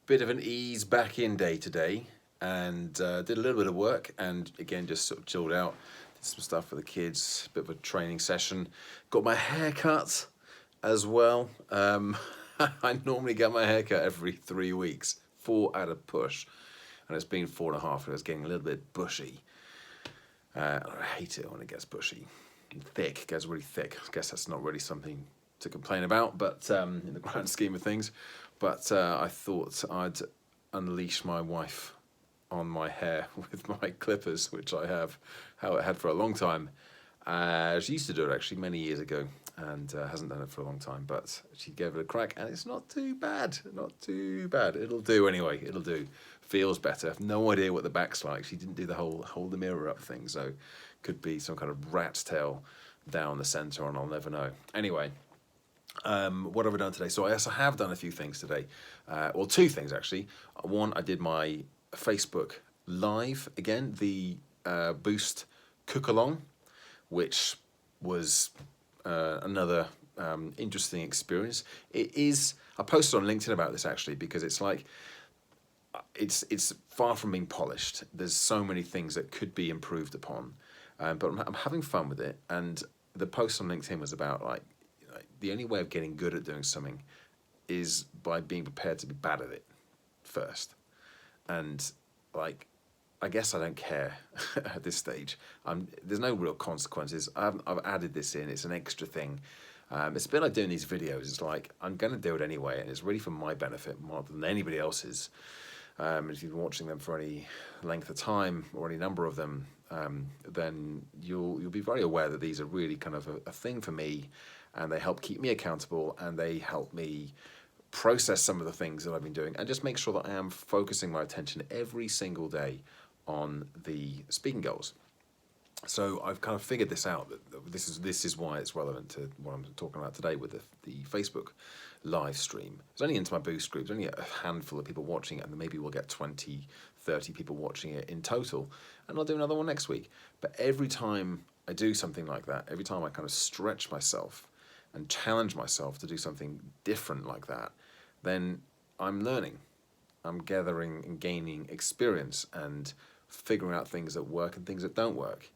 Bit of an ease back in day today, and did a little bit of work, and again just sort of chilled out, did some stuff for the kids, bit of a training session, got my hair cut as well. I normally get my hair cut every 3 weeks, 4 at a push, and it's been 4.5, and it's getting a little bit bushy. I hate it when it gets bushy and thick. It gets really thick. I guess that's not really something to complain about, but in the grand scheme of things. But I thought I'd unleash my wife on my hair with my clippers, which I have had for a long time. She used to do it actually many years ago, and hasn't done it for a long time, but she gave it a crack, and it's not too bad. Not too bad. It'll do anyway. It'll do. Feels better. I've no idea what the back's like. She didn't do the whole hold the mirror up thing, so could be some kind of rat's tail down the centre, and I'll never know. Anyway, what have I done today? So yes, I have done a few things today. Well, two things actually. One, I did my Facebook Live again, the Boost Cook Along, which was another interesting experience. It is. I posted on LinkedIn about this actually because it's like it's far from being polished. There's so many things that could be improved upon, but I'm having fun with it. And the post on LinkedIn was about like the only way of getting good at doing something is by being prepared to be bad at it first. And like, I guess I don't care at this stage. There's no real consequences. I've added this in. It's an extra thing. It's a bit like doing these videos. It's like I'm going to do it anyway, and it's really for my benefit more than anybody else's. If you've been watching them for any length of time or any number of them, then you'll be very aware that these are really kind of a thing for me, and they help keep me accountable, and they help me process some of the things that I've been doing and just make sure that I am focusing my attention every single day on the speaking goals. So I've kind of figured this out. This is why it's relevant to what I'm talking about today with the Facebook live stream. It's only into my Boost group. There's only a handful of people watching it, and maybe we'll get 20, 30 people watching it in total. And I'll do another one next week. But every time I do something like that, every time I kind of stretch myself and challenge myself to do something different like that, then I'm learning. I'm gathering and gaining experience and figuring out things that work and things that don't work.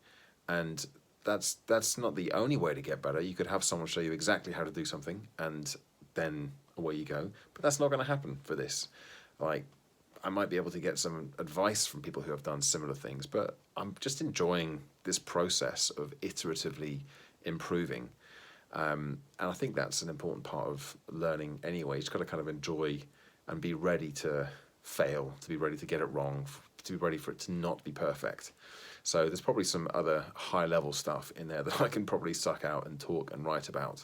And that's not the only way to get better. You could have someone show you exactly how to do something and then away you go. But that's not going to happen for this. Like, I might be able to get some advice from people who have done similar things, but I'm just enjoying this process of iteratively improving. And I think that's an important part of learning anyway. You just got to kind of enjoy and be ready to fail, to be ready to get it wrong, to be ready for it to not be perfect. So there's probably some other high-level stuff in there that I can probably suck out and talk and write about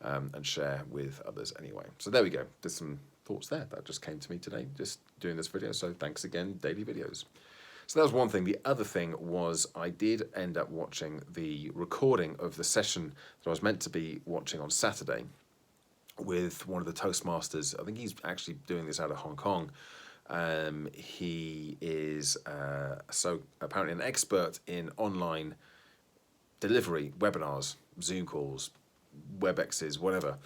and share with others anyway. So there we go. There's some thoughts there that just came to me today, just doing this video. So thanks again, Daily Videos. So that was one thing. The other thing was I did end up watching the recording of the session that I was meant to be watching on Saturday with one of the Toastmasters. I think he's actually doing this out of Hong Kong. He is so apparently an expert in online delivery, webinars, Zoom calls, WebExes, whatever.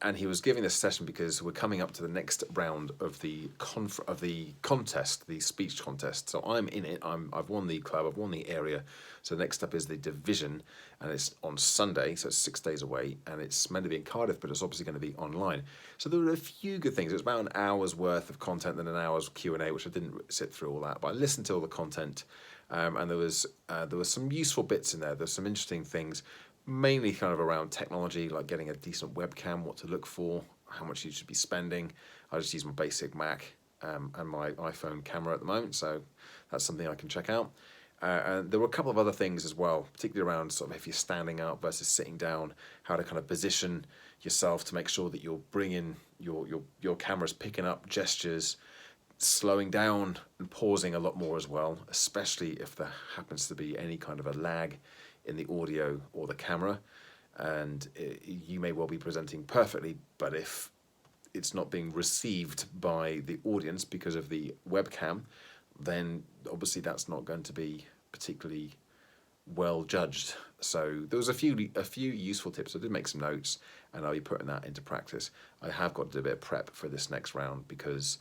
And he was giving this session because we're coming up to the next round of the contest, the speech contest. So I'm in it. I've won the club. I've won the area. So next up is the division, and it's on Sunday. So it's 6 days away, and it's meant to be in Cardiff, but it's obviously going to be online. So there were a few good things. It was about an hour's worth of content and an hour's Q&A, which I didn't sit through all that, but I listened to all the content, and there was some useful bits in there. There's some interesting things. Mainly kind of around technology, like getting a decent webcam, what to look for, how much you should be spending. I just use my basic Mac and my iPhone camera at the moment, so that's something I can check out. And there were a couple of other things as well, particularly around sort of if you're standing up versus sitting down, how to kind of position yourself to make sure that you're bringing your camera's picking up gestures, slowing down and pausing a lot more as well, especially if there happens to be any kind of a lag in the audio or the camera, and you may well be presenting perfectly, but if it's not being received by the audience because of the webcam, then obviously that's not going to be particularly well judged. So there was a few useful tips. I did make some notes, and I'll be putting that into practice. I have got to do a bit of prep for this next round because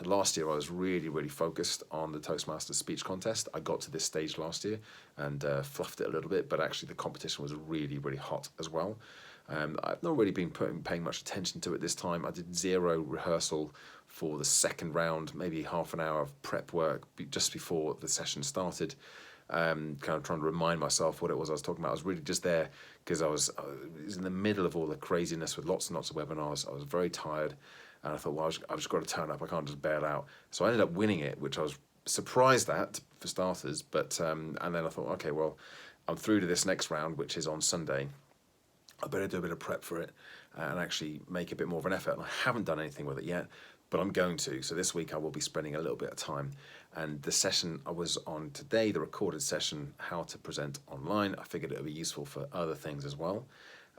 last year I was really focused on the Toastmasters speech contest. I got to this stage last year and fluffed it a little bit, but actually the competition was really hot as well. I've not really been paying much attention to it this time. I did zero rehearsal for the second round, maybe half an hour of prep work just before the session started. Kind of trying to remind myself what it was I was talking about. I was really just there because I was in the middle of all the craziness with lots and lots of webinars. I was very tired, and I thought, well, I've just got to turn up. I can't just bail out. So I ended up winning it, which I was surprised at for starters. But and then I thought, okay, well, I'm through to this next round, which is on Sunday. I better do a bit of prep for it and actually make a bit more of an effort. And I haven't done anything with it yet, but I'm going to. So this week I will be spending a little bit of time. And the session I was on today, the recorded session, how to present online, I figured it would be useful for other things as well.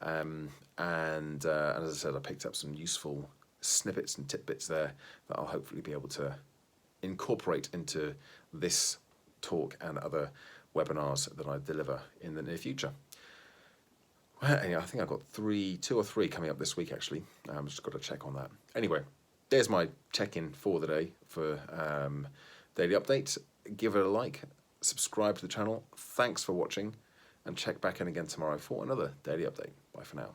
And as I said, I picked up some useful snippets and tidbits there that I'll hopefully be able to incorporate into this talk and other webinars that I deliver in the near future. Anyway, I think I've got two or three coming up this week, actually. I've just got to check on that. Anyway, there's my check-in for the day for daily updates. Give it a like, subscribe to the channel. Thanks for watching, and check back in again tomorrow for another daily update. Bye for now.